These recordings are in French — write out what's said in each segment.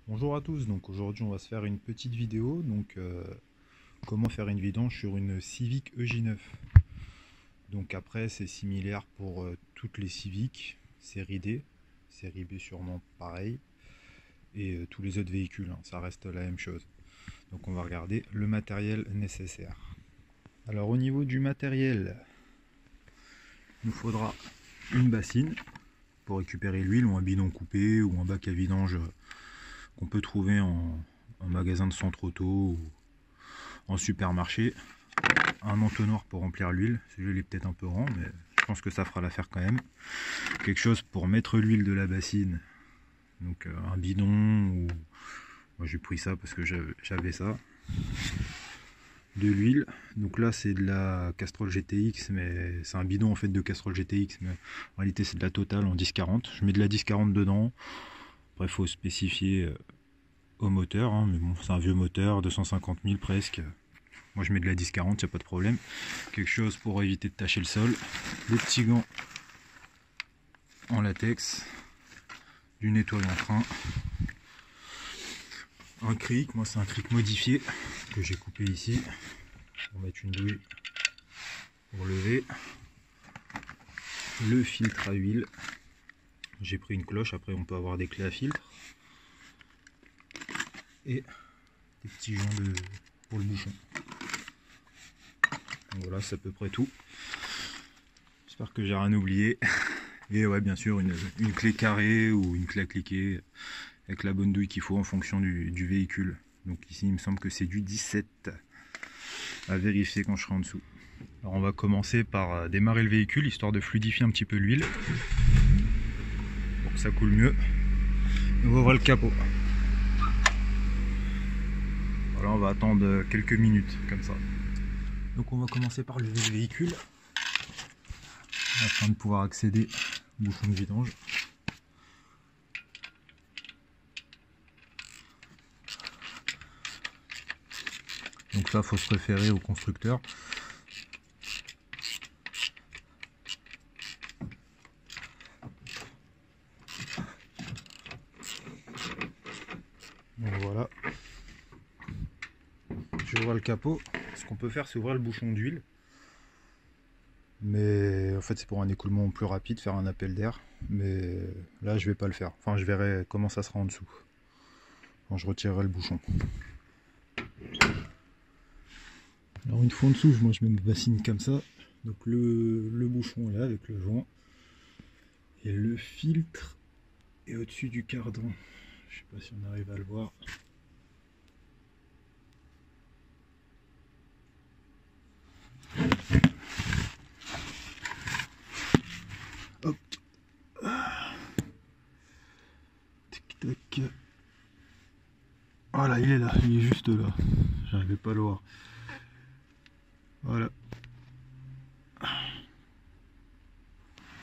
Bonjour à tous, donc aujourd'hui on va se faire une petite vidéo, comment faire une vidange sur une Civic EJ9. Donc après c'est similaire pour toutes les Civic, série D, série B sûrement pareil, et tous les autres véhicules, hein, ça reste la même chose. Donc on va regarder le matériel nécessaire. Alors au niveau du matériel, il nous faudra une bassine pour récupérer l'huile, ou un bidon coupé, ou un bac à vidange qu'on peut trouver en magasin de centre auto ou en supermarché. Un entonnoir pour remplir l'huile, celui-là est peut-être un peu grand mais je pense que ça fera l'affaire quand même. Quelque chose pour mettre l'huile de la bassine, donc un bidon, ou moi j'ai pris ça parce que j'avais ça, de l'huile. Donc là c'est de la Castrol GTX, mais c'est un bidon en fait de Castrol GTX, mais en réalité c'est de la Total en 1040. Je mets de la 1040 dedans. Après il faut spécifier au moteur, hein, mais bon c'est un vieux moteur, 250 000 presque. Moi je mets de la 1040, il n'y a pas de problème. Quelque chose pour éviter de tacher le sol. Des petits gants en latex. Du nettoyant train. Un cric, moi c'est un cric modifié que j'ai coupé ici. On va mettre une douille pour lever. Le filtre à huile. J'ai pris une cloche, après on peut avoir des clés à filtre. Et des petits joints pour le bouchon. Donc voilà, c'est à peu près tout. J'espère que j'ai rien oublié. Et ouais, bien sûr, une clé carrée ou une clé à cliquer avec la bonne douille qu'il faut en fonction du véhicule. Donc ici, il me semble que c'est du 17. À vérifier quand je serai en dessous. Alors on va commencer par démarrer le véhicule, histoire de fluidifier un petit peu l'huile pour que ça coule mieux. On va ouvrir le capot. Voilà, on va attendre quelques minutes comme ça. Donc on va commencer par lever le véhicule afin de pouvoir accéder au bouchon de vidange. Donc là, il faut se référer au constructeur. Donc voilà. Je vais ouvrir le capot. Ce qu'on peut faire, c'est ouvrir le bouchon d'huile. Mais en fait, c'est pour un écoulement plus rapide, faire un appel d'air. Mais là, je vais pas le faire. Enfin, je verrai comment ça sera en dessous quand je retirerai le bouchon. Alors une fois en dessous, moi je mets ma bassine comme ça. Donc le bouchon est là avec le joint. Et le filtre est au-dessus du cardan. Je sais pas si on arrive à le voir. Hop. Tic tac. Voilà, il est là, il est juste là. J'arrivais pas à le voir. Voilà.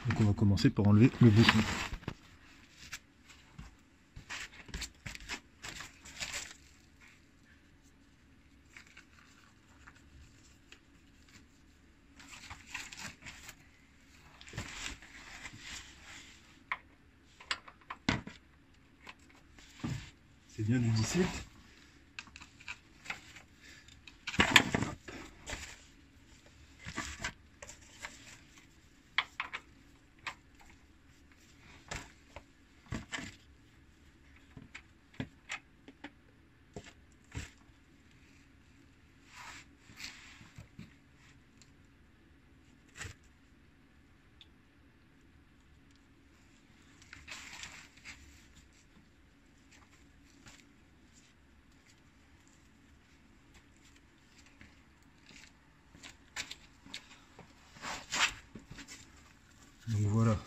Donc on va commencer par enlever le bouchon. C'est bien du 17. Donc voilà.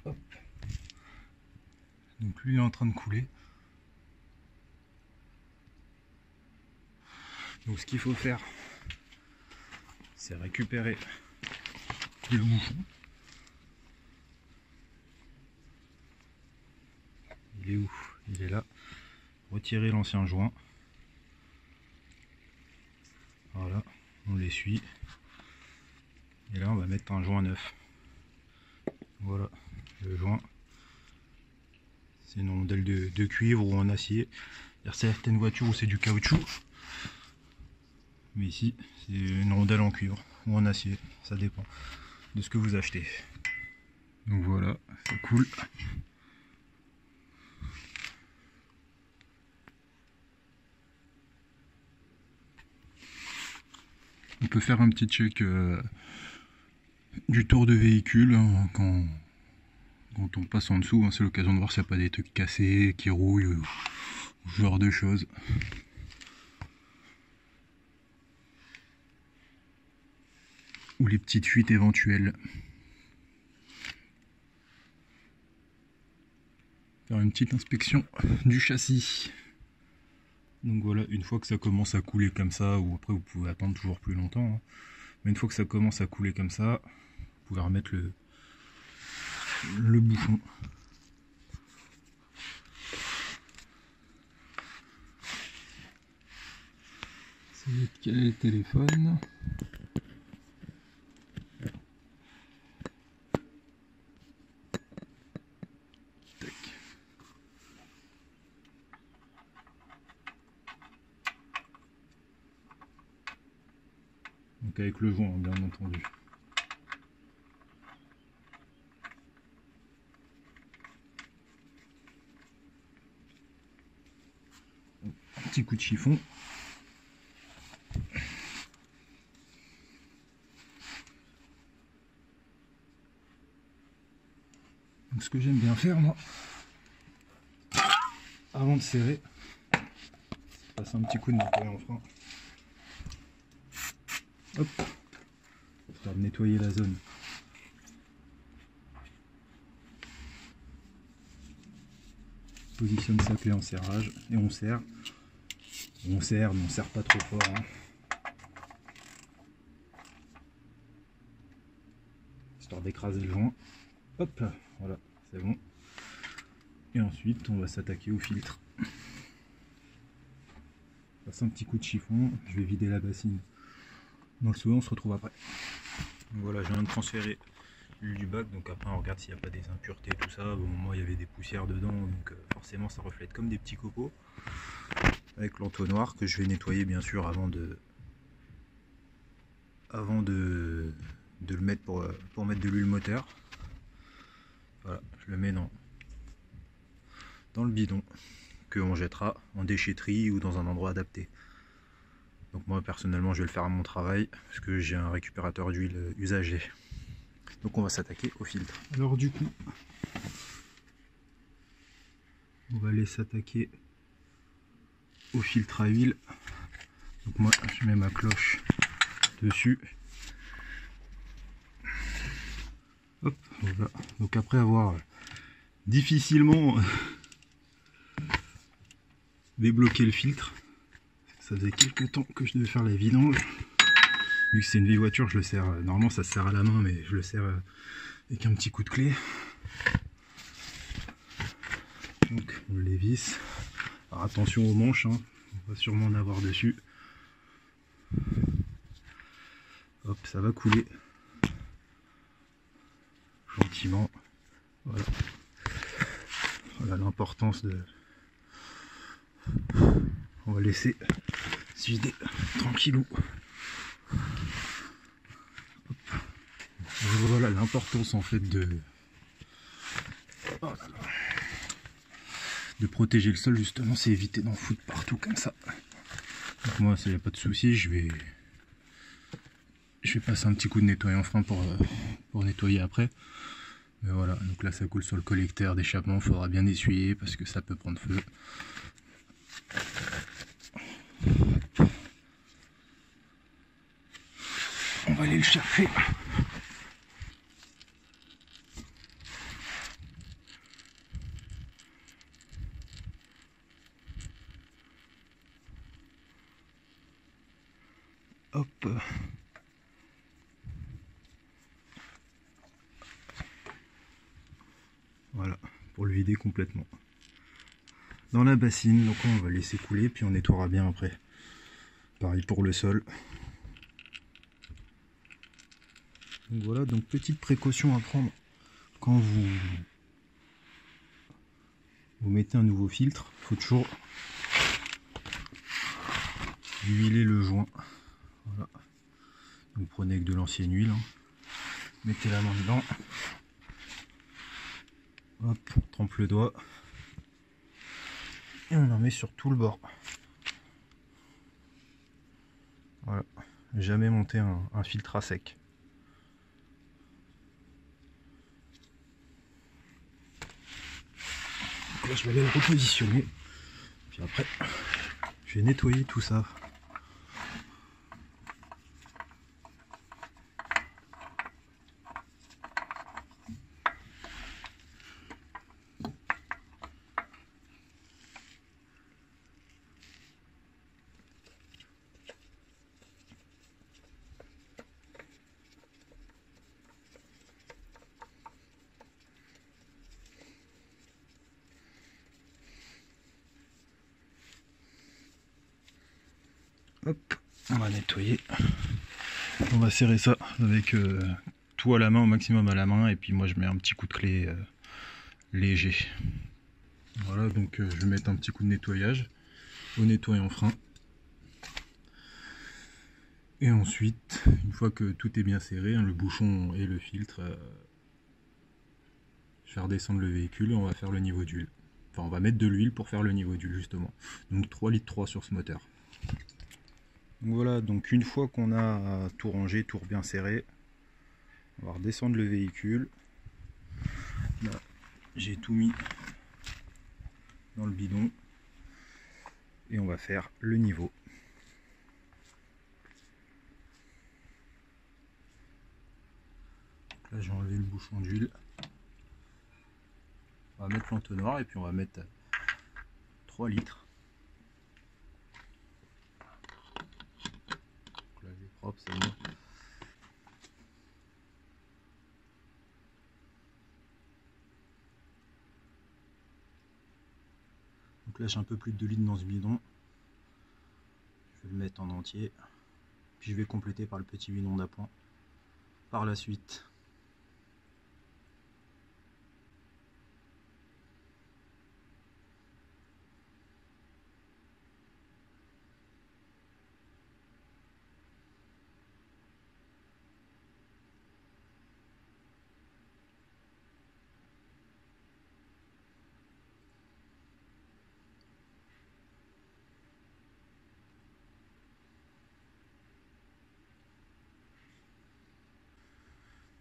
Hop. Donc lui il est en train de couler. Donc ce qu'il faut faire, c'est récupérer le bouchon. Il est où? Il est là. Retirer l'ancien joint. Voilà, on l'essuie. Et là on va mettre un joint neuf. Voilà, le joint C'est une rondelle de cuivre ou en acier. Il y a certaines voitures où c'est du caoutchouc. Mais ici, c'est une rondelle en cuivre ou en acier. Ça dépend de ce que vous achetez. Donc voilà, c'est cool. On peut faire un petit check du tour de véhicule hein, quand on passe en dessous. Hein, c'est l'occasion de voir s'il n'y a pas des trucs cassés, qui rouillent, ce genre de choses. Ou les petites fuites éventuelles. Faire une petite inspection du châssis. Donc voilà, une fois que ça commence à couler comme ça, ou après vous pouvez attendre toujours plus longtemps, hein, mais une fois que ça commence à couler comme ça, vous pouvez remettre le bouchon. Essayez de caler le téléphone. Donc avec le joint, bien entendu. Un petit coup de chiffon. Donc ce que j'aime bien faire moi, avant de serrer, c'est passer un petit coup de nettoyant en frein. Hop, histoire de nettoyer la zone. Positionne sa clé en serrage et on serre. On serre, mais on serre pas trop fort. Hein. Histoire d'écraser le joint. Hop là, voilà, c'est bon. Et ensuite, on va s'attaquer au filtre. Passe un petit coup de chiffon, je vais vider la bassine dans le seau, on se retrouve après. Donc voilà, je viens de transférer l'huile du bac, donc après on regarde s'il n'y a pas des impuretés, tout ça. Bon, moi il y avait des poussières dedans, donc forcément ça reflète comme des petits copeaux. Avec l'entonnoir que je vais nettoyer bien sûr avant de le mettre pour mettre de l'huile moteur. Voilà, je le mets dans le bidon que on jettera en déchetterie ou dans un endroit adapté. Donc moi personnellement je vais le faire à mon travail parce que j'ai un récupérateur d'huile usagé. Donc on va s'attaquer au filtre. Alors du coup, on va aller s'attaquer au filtre à huile. Donc moi je mets ma cloche dessus. Hop, voilà. Donc après avoir difficilement débloqué le filtre, ça faisait quelques temps que je devais faire la vidange. Vu que c'est une vieille voiture, je le serre, normalement ça se serre à la main, mais je le serre avec un petit coup de clé. Donc on les visse. Alors attention aux manches, hein. On va sûrement en avoir dessus. Hop, ça va couler. Gentiment. Voilà. Voilà l'importance de... On va laisser se vider tranquillou. Hop. Voilà l'importance en fait de protéger le sol, justement, c'est éviter d'en foutre partout comme ça. Donc moi, ça y a pas de souci, je vais passer un petit coup de nettoyant frein pour nettoyer après. Mais voilà, donc là ça coule sur le collecteur d'échappement, il faudra bien essuyer parce que ça peut prendre feu. On va aller le chercher. Hop. Voilà, pour le vider complètement. Dans la bassine, donc on va laisser couler, puis on nettoiera bien après. Pareil pour le sol. Donc voilà, donc petite précaution à prendre quand vous mettez un nouveau filtre, il faut toujours huiler le joint. Voilà. Vous prenez avec de l'ancienne huile, hein. Mettez la main dedans, hop, on trempe le doigt et on en met sur tout le bord. Voilà, jamais monter un filtre à sec. Donc là je vais aller le repositionner, puis après je vais nettoyer tout ça. Hop, on va nettoyer. On va serrer ça avec tout à la main, au maximum à la main, et puis moi je mets un petit coup de clé léger. Voilà, donc je vais mettre un petit coup de nettoyage au nettoyant frein. Et ensuite, une fois que tout est bien serré, hein, le bouchon et le filtre, je vais redescendre le véhicule et on va faire le niveau d'huile. Enfin, on va mettre de l'huile pour faire le niveau d'huile justement. Donc 3,3 litres sur ce moteur. Donc voilà, donc une fois qu'on a tout rangé, tout bien serré, on va redescendre le véhicule. Là, j'ai tout mis dans le bidon et on va faire le niveau. Donc là, j'ai enlevé le bouchon d'huile. On va mettre l'entonnoir et puis on va mettre 3 litres. Donc là, j'ai propre, c'est bon. Donc là j'ai un peu plus de 2 litres dans ce bidon. Je vais le mettre en entier. Puis je vais compléter par le petit bidon d'appoint par la suite.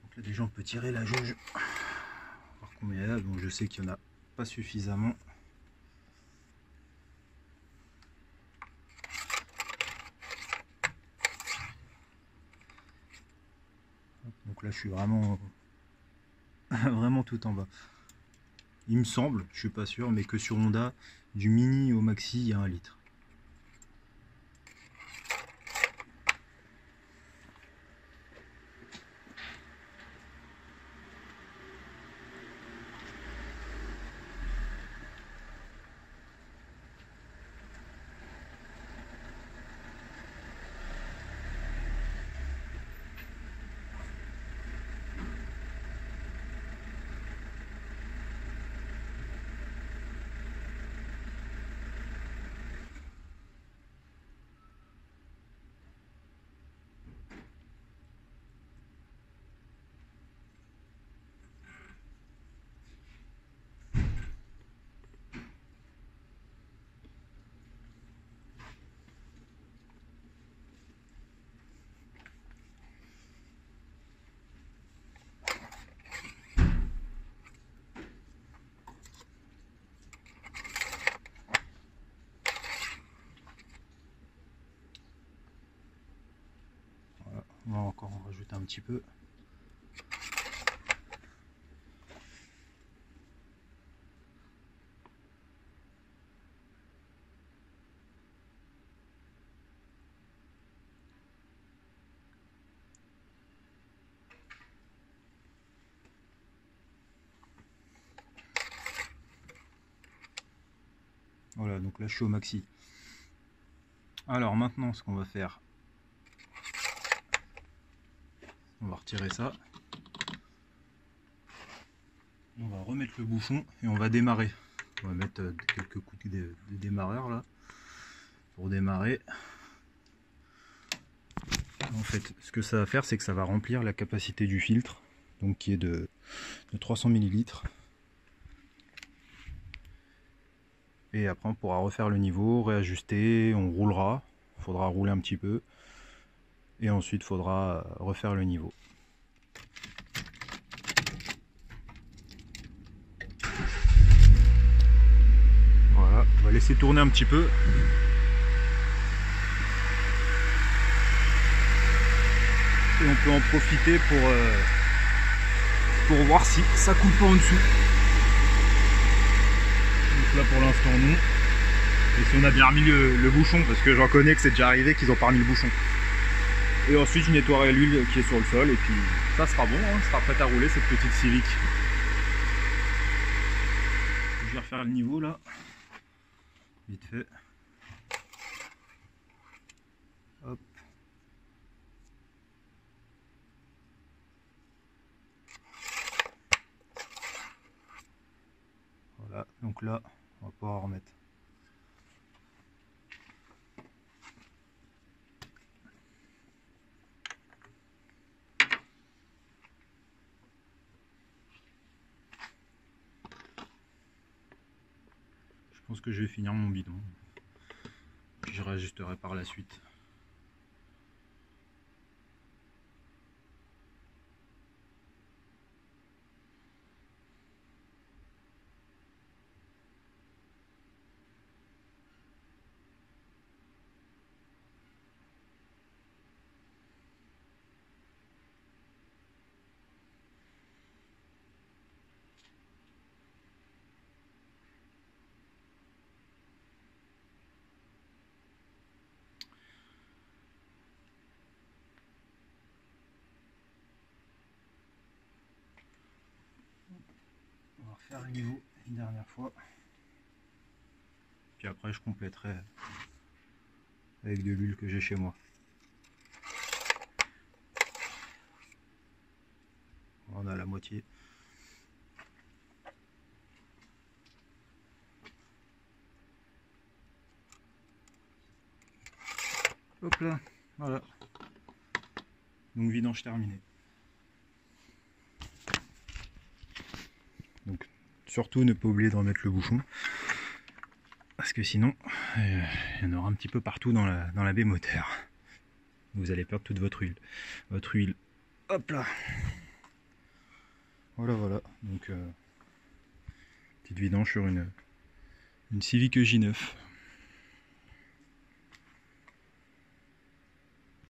Donc là déjà on peut tirer la jauge, voir combien il y a. Donc je sais qu'il n'y en a pas suffisamment. Donc là je suis vraiment vraiment tout en bas. Il me semble, je suis pas sûr, mais que sur Honda, du mini au maxi, il y a 1 litre. On va encore en rajouter un petit peu. Voilà, donc là je suis au maxi. Alors maintenant ce qu'on va faire, on va retirer ça. On va remettre le bouchon et on va démarrer. On va mettre quelques coups de démarreur là pour démarrer. En fait, ce que ça va faire, c'est que ça va remplir la capacité du filtre, donc qui est de 300 ml. Et après, on pourra refaire le niveau, réajuster, on roulera. Il faudra rouler un petit peu. Et ensuite, il faudra refaire le niveau. Voilà, on va laisser tourner un petit peu. Et on peut en profiter pour voir si ça coule pas en dessous. Donc là pour l'instant non. Et si on a bien remis le bouchon, parce que j'en connais que c'est déjà arrivé qu'ils ont pas remis le bouchon. Et ensuite je nettoierai l'huile qui est sur le sol et puis ça sera bon, hein, ça sera prêt à rouler cette petite Civic. Je vais refaire le niveau là, vite fait. Hop. Voilà, donc là on va pouvoir remettre. Je pense que je vais finir mon bidon, puis je réajusterai par la suite. On va refaire le niveau une dernière fois. Puis après je compléterai avec de l'huile que j'ai chez moi. On a la moitié. Hop là, voilà. Donc vidange terminée. Donc surtout ne pas oublier de remettre le bouchon. Parce que sinon, il y en aura un petit peu partout dans la baie moteur. Vous allez perdre toute votre huile. Hop là. Voilà. Donc petite vidange sur une Civic J9.